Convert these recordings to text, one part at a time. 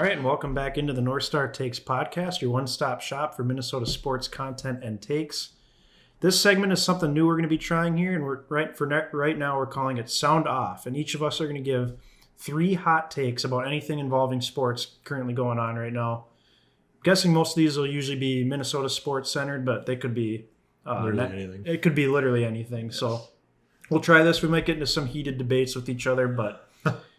All right, and welcome back into the North Star Takes podcast, your one-stop shop for Minnesota sports content and takes. This segment is something new we're going to be trying here, and right now we're calling it Sound Off, and each of us are going to give 3 hot takes about anything involving sports currently going on right now. I'm guessing most of these will usually be Minnesota sports centered, but they could be anything. It could be literally anything. Yes. So we'll try this. We might get into some heated debates with each other, but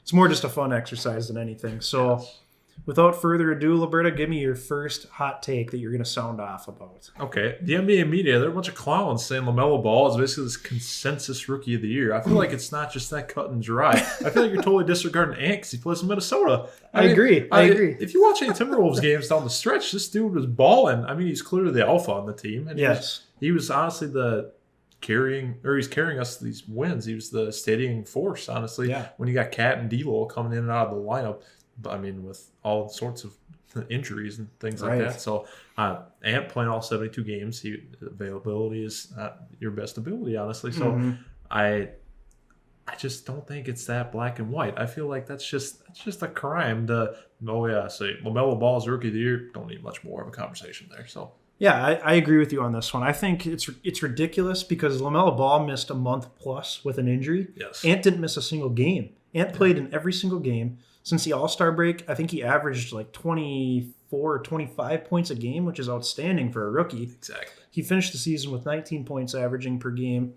it's more just a fun exercise than anything. So. Yes. Without further ado, Liberta, give me your first hot take that you're going to sound off about. Okay. The NBA media, they're a bunch of clowns saying LaMelo Ball is basically this consensus rookie of the year. I feel like it's not just that cut and dry. I feel like you're totally disregarding Ant because he plays in Minnesota. I agree. If you watch any Timberwolves games down the stretch, this dude was balling. I mean, he's clearly the alpha on the team. And yes. He was honestly he's carrying us to these wins. He was the steadying force, honestly. Yeah. When you got Cat and D'Lo coming in and out of the lineup. I mean, with all sorts of injuries and things like that. So, Ant playing all 72 games, availability is not your best ability, honestly. So, I just don't think it's that black and white. I feel like that's just a crime to, say LaMelo Ball's rookie of the year. Don't need much more of a conversation there. So. Yeah, I agree with you on this one. I think it's ridiculous because LaMelo Ball missed a month plus with an injury. Yes. Ant didn't miss a single game. Ant played in every single game. Since the All-Star break, I think he averaged like 24 or 25 points a game, which is outstanding for a rookie. Exactly. He finished the season with 19 points averaging per game.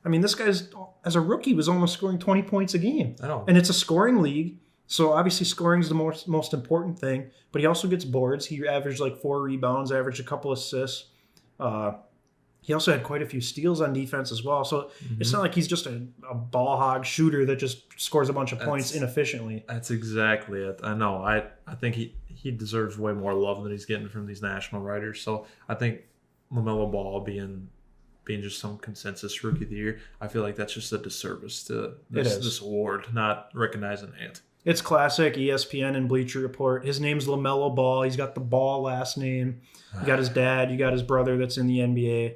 I mean, this guy's, as a rookie, was almost scoring 20 points a game. I know. And it's a scoring league, so obviously scoring is the most important thing. But he also gets boards. He averaged like 4 rebounds, averaged a couple assists. He also had quite a few steals on defense as well. So it's not like he's just a ball hog shooter that just scores a bunch of points inefficiently. That's exactly it. I know. I think he deserves way more love than he's getting from these national writers. So I think LaMelo Ball being just some consensus rookie of the year, I feel like that's just a disservice to this award, not recognizing Ant. It's classic ESPN and Bleacher Report. His name's LaMelo Ball. He's got the Ball last name. You got his dad. You got his brother that's in the NBA.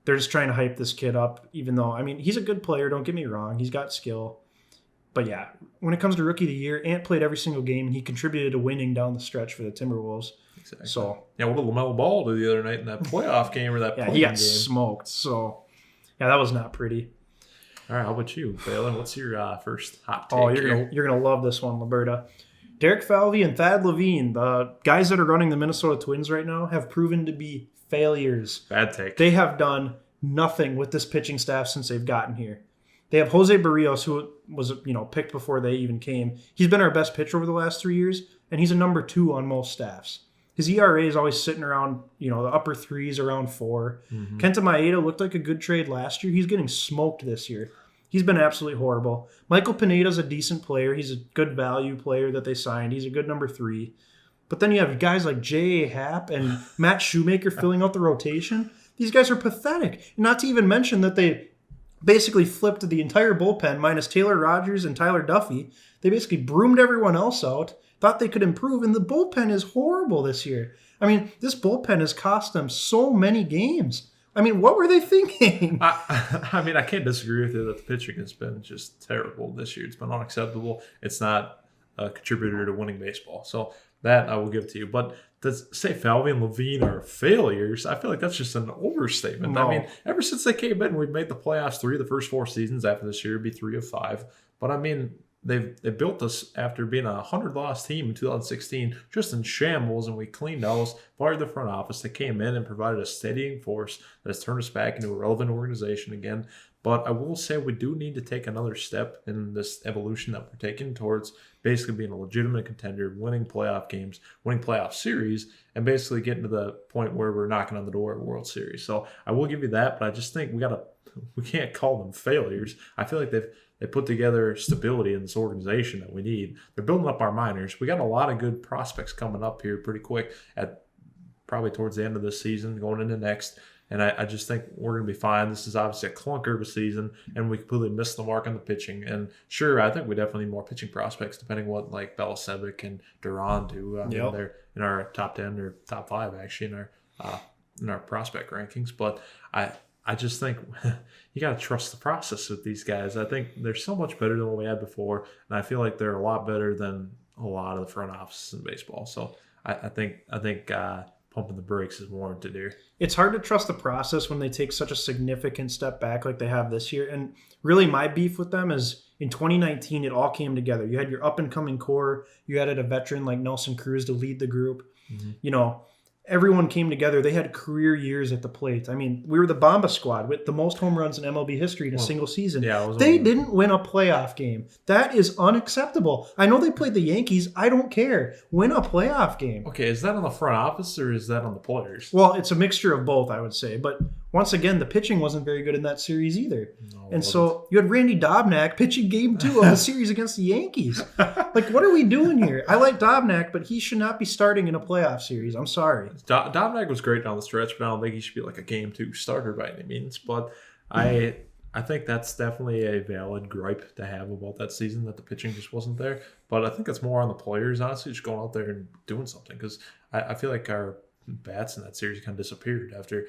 They're just trying to hype this kid up, even though, I mean, he's a good player. Don't get me wrong. He's got skill. But yeah, when it comes to rookie of the year, Ant played every single game, and he contributed to winning down the stretch for the Timberwolves. Exactly. So yeah, what did LaMelo Ball do the other night in that playoff game or that play-in game? He got smoked. So yeah, that was not pretty. All right, how about you, Phelan? What's your first hot take? Oh, you're gonna love this one, Liberta. Derek Falvey and Thad Levine, the guys that are running the Minnesota Twins right now, have proven to be failures. Bad take. They have done nothing with this pitching staff since they've gotten here. They have Jose Barrios, who was picked before they even came. He's been our best pitcher over the last 3 years, and he's a number 2 on most staffs. His ERA is always sitting around, the upper 3s, around 4. Kenta Maeda looked like a good trade last year. He's getting smoked this year. He's been absolutely horrible. Michael Pineda's a decent player. He's a good value player that they signed. He's a good number 3. But then you have guys like J.A. Happ and Matt Shoemaker filling out the rotation. These guys are pathetic. Not to even mention that they basically flipped the entire bullpen minus Taylor Rogers and Tyler Duffy. They basically broomed everyone else out, thought they could improve, and the bullpen is horrible this year. I mean, this bullpen has cost them so many games. I mean, what were they thinking? I mean, I can't disagree with you that the pitching has been just terrible this year. It's been unacceptable. It's not a contributor to winning baseball. So that I will give to you. But to say Falvey and Levine are failures, I feel like that's just an overstatement. No. I mean, ever since they came in, we've made the playoffs 3 of the first 4 seasons. After this year, it'd be 3 of 5. But I mean, they built us after being a 100-loss team in 2016, just in shambles, and we cleaned house, fired the front office. They came in and provided a steadying force that has turned us back into a relevant organization again. But I will say we do need to take another step in this evolution that we're taking towards basically being a legitimate contender, winning playoff games, winning playoff series, and basically getting to the point where we're knocking on the door of a World Series. So I will give you that, but I just think we can't call them failures. I feel like they put together stability in this organization that we need. They're building up our minors. We got a lot of good prospects coming up here pretty quick at probably towards the end of this season, going into next. And I just think we're going to be fine. This is obviously a clunker of a season, and we completely missed the mark on the pitching. And sure, I think we definitely need more pitching prospects, depending on what like Belisavic and Duran do. They're in our top 10 or top 5 actually in our prospect rankings. But I just think you got to trust the process with these guys. I think they're so much better than what we had before, and I feel like they're a lot better than a lot of the front offices in baseball. So I think pumping the brakes is warranted here. It's hard to trust the process when they take such a significant step back like they have this year. And really, my beef with them is in 2019, it all came together. You had your up and coming core. You added a veteran like Nelson Cruz to lead the group. You know, everyone came together. They had career years at the plate. I mean, we were the Bomba squad with the most home runs in MLB history in a single season. Yeah, they didn't win a playoff game. That is unacceptable. I know they played the Yankees. I don't care. Win a playoff game. Okay, is that on the front office or is that on the players? Well, it's a mixture of both, I would say. But once again, the pitching wasn't very good in that series either. No, and so you had Randy Dobnak pitching game 2 of the series against the Yankees. Like, what are we doing here? I like Dobnak, but he should not be starting in a playoff series. I'm sorry. Dominic was great down the stretch, but I don't think he should be like a game 2 starter by any means. But I think that's definitely a valid gripe to have about that season, that the pitching just wasn't there. But I think it's more on the players, honestly, just going out there and doing something. Because I feel like our bats in that series kind of disappeared after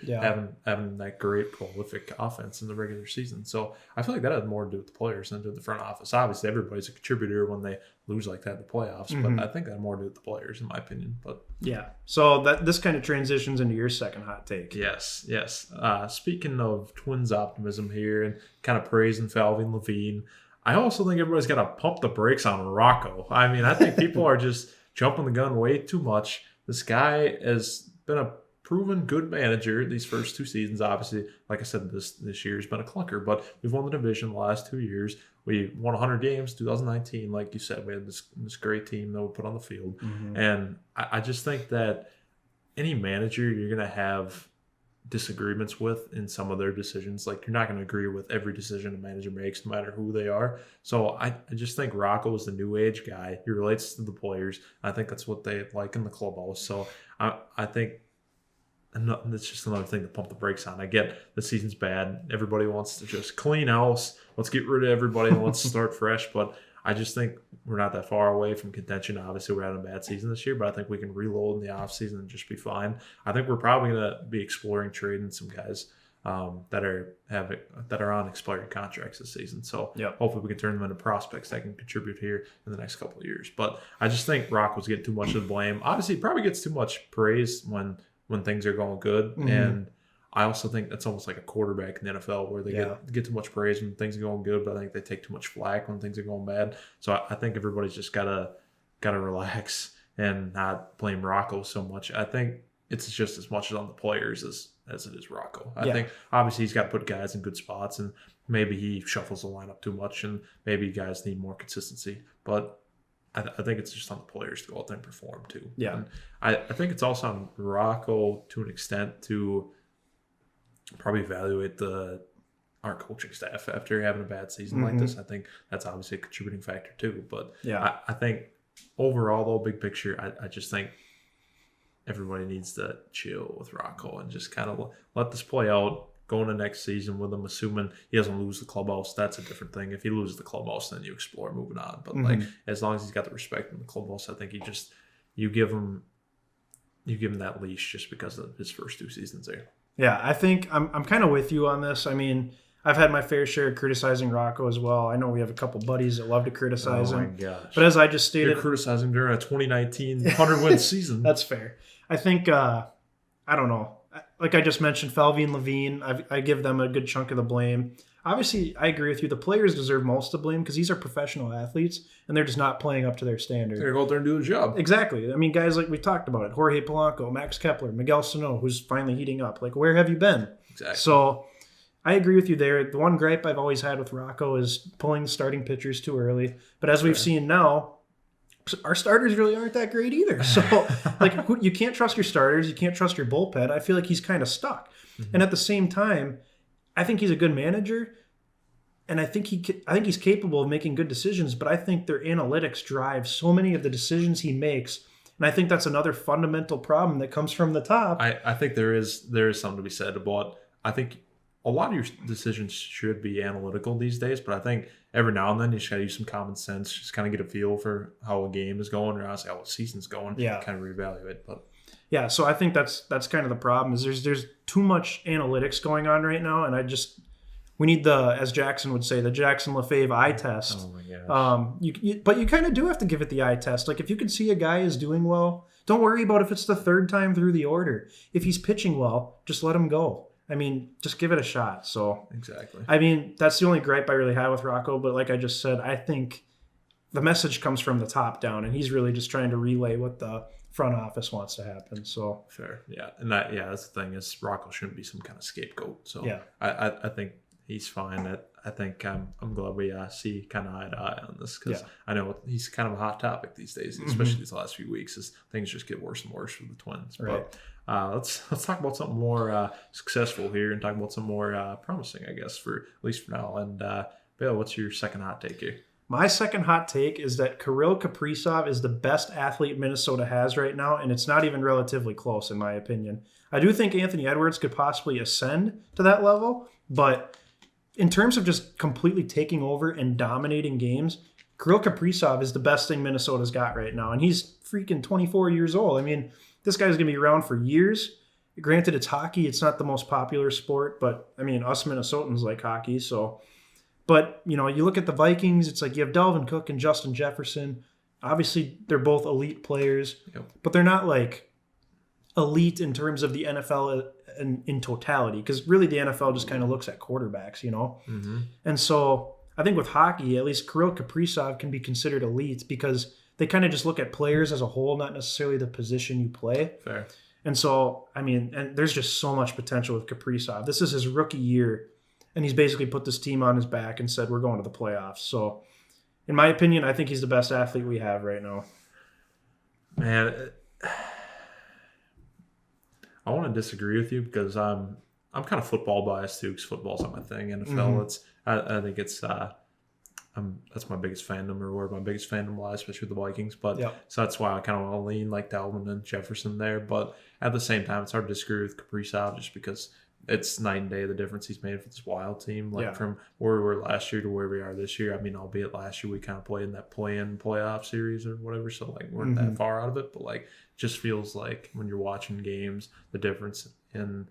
having that great prolific offense in the regular season. So I feel like that had more to do with the players than to do with the front office. Obviously, everybody's a contributor when they lose like that in the playoffs, but I think that had more to do with the players, in my opinion. But yeah, so this kind of transitions into your second hot take. Yes. Speaking of Twins optimism here and kind of praising Falvey Levine, I also think everybody's got to pump the brakes on Rocco. I mean, I think people are just jumping the gun way too much. This guy has been a proven good manager these first 2 seasons. Obviously, like I said, this year has been a clunker, but we've won the division the last 2 years. We won 100 games 2019. Like you said, we had this great team that we put on the field. And I just think that any manager you're going to have disagreements with in some of their decisions. Like, you're not going to agree with every decision a manager makes, no matter who they are. So I just think Rocco is the new age guy. He relates to the players. I think that's what they like in the clubhouse. So I think that's just another thing to pump the brakes on. I get the season's bad. Everybody wants to just clean house. Let's get rid of everybody and let's start fresh. But I just think we're not that far away from contention. Obviously, we're having a bad season this year, but I think we can reload in the offseason and just be fine. I think we're probably going to be exploring trading some guys that are on expired contracts this season. So hopefully we can turn them into prospects that can contribute here in the next couple of years. But I just think Rocco's getting too much of the blame. Obviously, he probably gets too much praise when things are going good. And I also think that's almost like a quarterback in the NFL where they get too much praise when things are going good, but I think they take too much flack when things are going bad. So I think everybody's just gotta relax and not blame Rocco so much. I think it's just as much on the players as it is Rocco. I think obviously he's got to put guys in good spots, and maybe he shuffles the lineup too much, and maybe guys need more consistency. But I think it's just on the players to go out there and perform too. Yeah, and I think it's also on Rocco to an extent to probably evaluate our coaching staff after having a bad season like this. I think that's obviously a contributing factor too. But I think overall, though, big picture, I just think everybody needs to chill with Rocco and just kind of let this play out. Go into next season with him, assuming he doesn't lose the clubhouse. That's a different thing. If he loses the clubhouse, then you explore moving on. But like, as long as he's got the respect in the clubhouse, I think you give him that leash just because of his first 2 seasons there. Yeah, I think I'm kind of with you on this. I mean, I've had my fair share of criticizing Rocco as well. I know we have a couple buddies that love to criticize him. Oh my gosh! But as I just stated, you're criticizing him during a 2019 100-win season. That's fair. I think I don't know. Like I just mentioned, Falvey and Levine, I give them a good chunk of the blame. Obviously, I agree with you. The players deserve most of the blame because these are professional athletes and they're just not playing up to their standard. They're going out there and do the job. Exactly. I mean, guys like we talked about it, Jorge Polanco, Max Kepler, Miguel Sano, who's finally heating up. Like, where have you been? Exactly. So I agree with you there. The one gripe I've always had with Rocco is pulling the starting pitchers too early. But as we've seen now, our starters really aren't that great either. So, like, you can't trust your starters. You can't trust your bullpen. I feel like he's kind of stuck. And at the same time, I think he's a good manager, and I think he's capable of making good decisions. But I think their analytics drive so many of the decisions he makes, and I think that's another fundamental problem that comes from the top. I think there is something to be said about. I think a lot of your decisions should be analytical these days, but I think every now and then you just got to use some common sense, just kind of get a feel for how a game is going, or honestly how a season's going. Kind of reevaluate. But yeah, so I think that's kind of the problem. Is there's too much analytics going on right now, and We need as Jackson would say, the Jackson Lefebvre eye test. Oh my gosh. But you kind of do have to give it the eye test. Like if you can see a guy is doing well, don't worry about if it's the third time through the order. If he's pitching well, just let him go. I mean, just give it a shot. So Exactly. I mean, that's the only gripe I really have with Rocco. But like I just said, I think the message comes from the top down, and he's really just trying to relay what the front office wants to happen. So Fair. Yeah. And that's the thing is Rocco shouldn't be some kind of scapegoat. So Yeah. I think he's fine. I think I'm glad we see kind of eye to eye on this because I know he's kind of a hot topic these days, especially these last few weeks as things just get worse and worse for the Twins. Right. But let's talk about something more successful here and talk about some more promising, I guess, for at least for now. And Bill, what's your second hot take here? my second hot take is that Kirill Kaprizov is the best athlete Minnesota has right now, and it's not even relatively close in my opinion. I do think Anthony Edwards could possibly ascend to that level, but in terms of just completely taking over and dominating games, Kirill Kaprizov is the best thing Minnesota's got right now, and he's freaking 24 years old. I mean, this guy's going to be around for years. Granted, it's hockey. It's not the most popular sport, but, I mean, us Minnesotans like hockey, so... But, you know, you look at the Vikings, it's like you have Dalvin Cook and Justin Jefferson. Obviously, they're both elite players, but they're not, like, elite in terms of the NFL in totality, because really the NFL just kind of looks at quarterbacks, you know? Mm-hmm. And so I think with hockey, at least Kirill Kaprizov can be considered elite because they kind of just look at players as a whole, not necessarily the position you play. Fair. And so, I mean, and there's just so much potential with Kaprizov. This is his rookie year, and he's basically put this team on his back and said, we're going to the playoffs. So, in my opinion, I think he's the best athlete we have right now. Man, I want to disagree with you because I'm kind of football biased too, because football's not my thing. NFL, Mm-hmm. I think it's that's my biggest fandom, or where my biggest fandom lies, especially with the Vikings. But so that's why I kind of want to lean like Dalvin and Jefferson there. But at the same time, it's hard to disagree with Kaprizov just because it's night and day the difference he's made for this Wild team, like from where we were last year to where we are this year. I mean, albeit last year we kind of played in that play-in playoff series or whatever, so like we weren't that far out of it. But like, just feels like when you're watching games, the difference in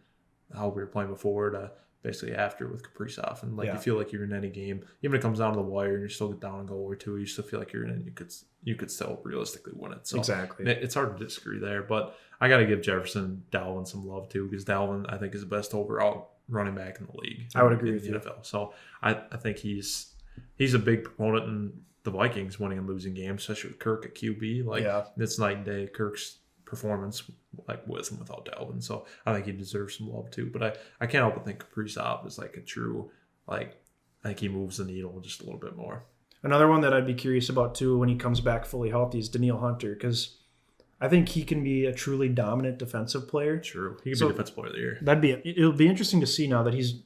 how we were playing before to basically after with Kaprizov, and like you feel like you're in any game, even if it comes down to the wire and you still get down a goal or two, you still feel like you're in it. You could still realistically win it. So exactly, it's hard to disagree there, but I got to give Jefferson Dalvin some love too, because Dalvin I think is the best overall running back in the league. I would agree with the you. NFL. So I think he's a big proponent in the Vikings winning and losing games, especially with Kirk at QB. Like it's night and day. Kirk's performance, like with and without Dalvin. So I think he deserves some love too. But I can't help but think Kaprizov is like a true, like, I think he moves the needle just a little bit more. Another one that I'd be curious about too when he comes back fully healthy is Daniil Hunter, because I think he can be a truly dominant defensive player. True. He can be Defensive Player of the Year. It'll be interesting to see now that he's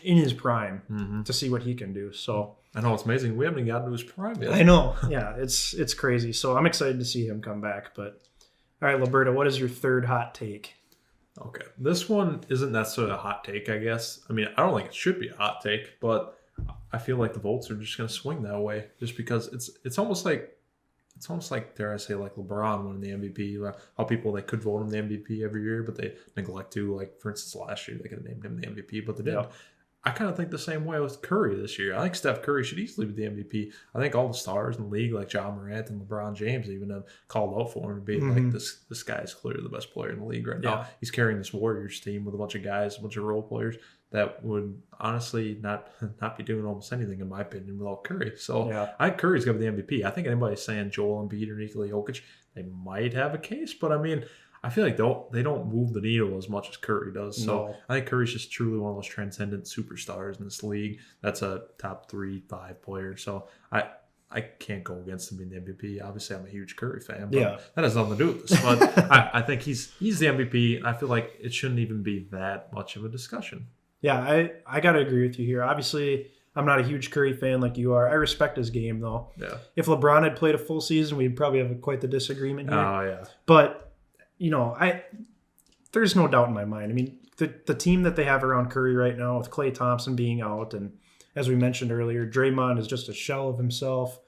in his prime to see what he can do. So I know it's amazing. We haven't even gotten to his prime yet. I know. Yeah, it's crazy. So I'm excited to see him come back. But all right, Liberta, what is your third hot take? Okay. This one isn't necessarily a hot take, I guess. I mean, I don't think it should be a hot take, but I feel like the votes are just going to swing that way just because it's almost like dare I say, like LeBron winning the MVP. How people, they could vote him the MVP every year, but they neglect to. Like, for instance, last year they could have named him the MVP, but they didn't. I kind of think the same way with Curry this year. I think Steph Curry should easily be the MVP. I think all the stars in the league, like John Morant and LeBron James, even have called out for him to be like, this guy is clearly the best player in the league right now. He's carrying this Warriors team with a bunch of guys, a bunch of role players that would honestly not be doing almost anything, in my opinion, without Curry. So I think Curry's going to be the MVP. I think anybody saying Joel Embiid or Nikola Jokic, they might have a case, but I mean, I feel like they don't move the needle as much as Curry does. So I think Curry's just truly one of those transcendent superstars in this league. That's a top 3-5 player. So I can't go against him being the MVP. Obviously, I'm a huge Curry fan, but that has nothing to do with this. But I think he's the MVP. I feel like it shouldn't even be that much of a discussion. Yeah, I got to agree with you here. Obviously, I'm not a huge Curry fan like you are. I respect his game, though. Yeah. If LeBron had played a full season, we'd probably have quite the disagreement here. Oh, yeah. But you know, there's no doubt in my mind. I mean, the team that they have around Curry right now, with Klay Thompson being out, and as we mentioned earlier, Draymond is just a shell of himself.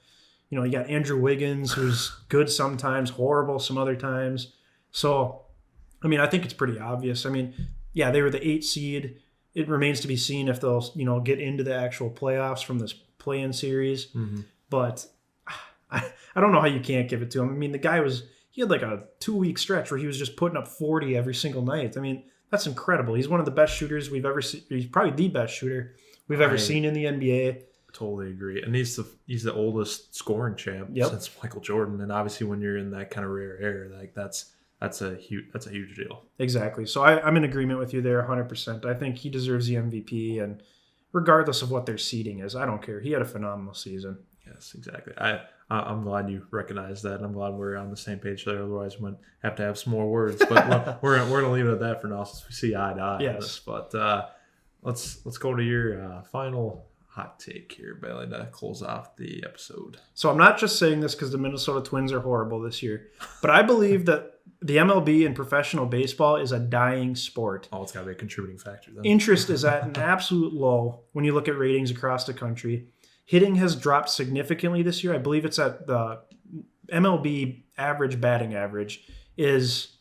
You know, you got Andrew Wiggins, who's good sometimes, horrible some other times. So, I mean, I think it's pretty obvious. I mean, yeah, they were the 8 seed. it remains to be seen if they'll, get into the actual playoffs from this play-in series. But I don't know how you can't give it to him. I mean, he had like a 2-week stretch where he was just putting up 40 every single night. I mean, that's incredible. He's one of the best shooters we've ever seen. He's probably the best shooter we've ever seen in the NBA. Totally agree. And he's the oldest scoring champ since Michael Jordan. And obviously when you're in that kind of rare air, like that's a huge deal. Exactly. So I'm in agreement with you there 100%. I think he deserves the MVP, and regardless of what their seeding is, I don't care. He had a phenomenal season. Yes, exactly. I'm glad you recognize that. I'm glad we're on the same page there. Otherwise, we might have to have some more words. But we're going to leave it at that for now since we see eye to eye on this. But let's go to your final hot take here, Bailey, to close off the episode. So I'm not just saying this because the Minnesota Twins are horrible this year, but I believe that the MLB and professional baseball is a dying sport. Oh, it's got to be a contributing factor then. Interest is at an absolute low when you look at ratings across the country. Hitting has dropped significantly this year. I believe it's at the MLB average batting average is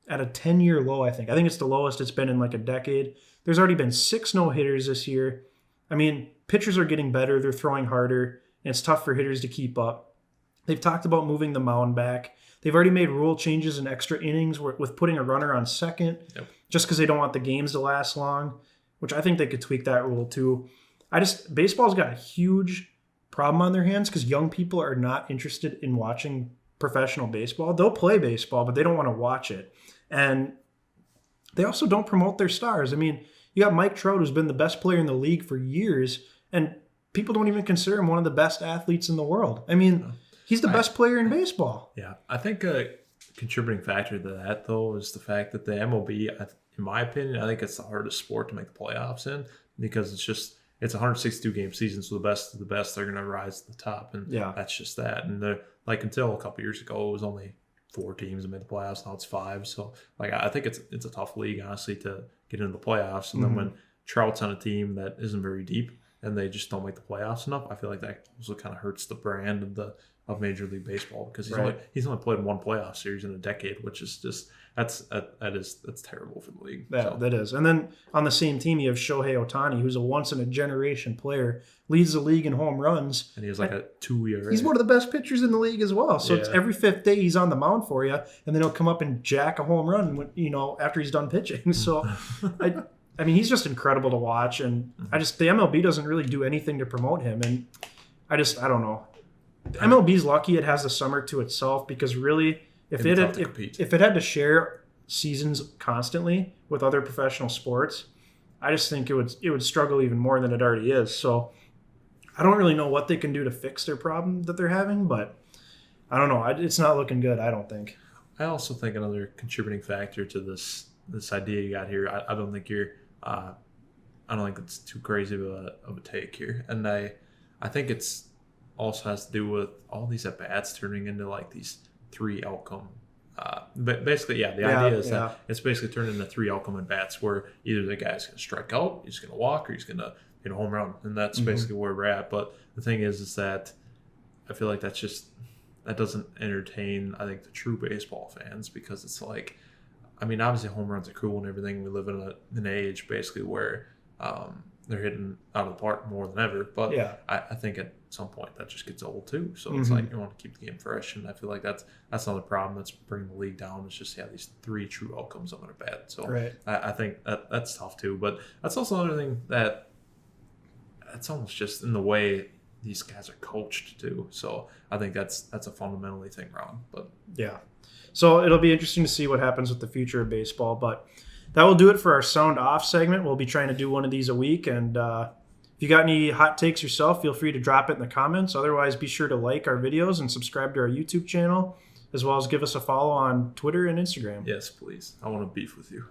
at a 10-year low, I think. I think it's the lowest it's been in like a decade. There's already been 6 no-hitters this year. I mean, pitchers are getting better. They're throwing harder, and it's tough for hitters to keep up. They've talked about moving the mound back. They've already made rule changes in extra innings with putting a runner on second just because they don't want the games to last long, which I think they could tweak that rule too. Baseball's got a huge problem on their hands because young people are not interested in watching professional baseball. They'll play baseball, but they don't want to watch it. And they also don't promote their stars. I mean, you got Mike Trout, who's been the best player in the league for years, and people don't even consider him one of the best athletes in the world. I mean, he's the best player in baseball. Yeah. I think a contributing factor to that, though, is the fact that the MLB, in my opinion, I think it's the hardest sport to make the playoffs in because it's a 162-game season, so the best of the best, they're going to rise to the top, and that's just that. And until a couple years ago, it was only 4 teams that made the playoffs. Now it's 5. So I think it's a tough league, honestly, to get into the playoffs. And then when Trout's on a team that isn't very deep and they just don't make the playoffs enough, I feel like that also kind of hurts the brand of Major League Baseball because he's only played 1 playoff series in a decade, which is just that's terrible for the league. Yeah, that is. And then on the same team, you have Shohei Ohtani, who's a once-in-a-generation player, leads the league in home runs. And he has like a 2 ERA. He's one of the best pitchers in the league as well. So it's every 5th day he's on the mound for you, and then he'll come up and jack a home run after he's done pitching. So, I mean, he's just incredible to watch. And the MLB doesn't really do anything to promote him. And I don't know. MLB's lucky it has the summer to itself because really – If it had to share seasons constantly with other professional sports, I just think it would struggle even more than it already is. So I don't really know what they can do to fix their problem that they're having, but I don't know. It's not looking good, I don't think. I also think another contributing factor to this idea you got here, I don't think I don't think it's too crazy of a take here. And I think it's also has to do with all these at-bats turning into like these 3 outcome. But basically, the idea is that it's basically turned into 3 outcome at bats where either the guy's going to strike out, he's going to walk, or he's going to hit a home run, and that's basically where we're at. But the thing is that I feel like that doesn't entertain, I think, the true baseball fans because it's like, I mean, obviously home runs are cool and everything. We live in an age basically where they're hitting out of the park more than ever. But I think at some point that just gets old too. So it's like you want to keep the game fresh, and I feel like that's another problem that's bringing the league down. It's just these 3 true outcomes on a bat. So I think that's tough too. But that's also another thing that it's almost just in the way these guys are coached too. So I think that's a fundamentally thing wrong. But so it'll be interesting to see what happens with the future of baseball. But that will do it for our Sound Off segment. We'll be trying to do one of these a week. And if you got any hot takes yourself, feel free to drop it in the comments. Otherwise, be sure to like our videos and subscribe to our YouTube channel, as well as give us a follow on Twitter and Instagram. Yes, please. I want to beef with you.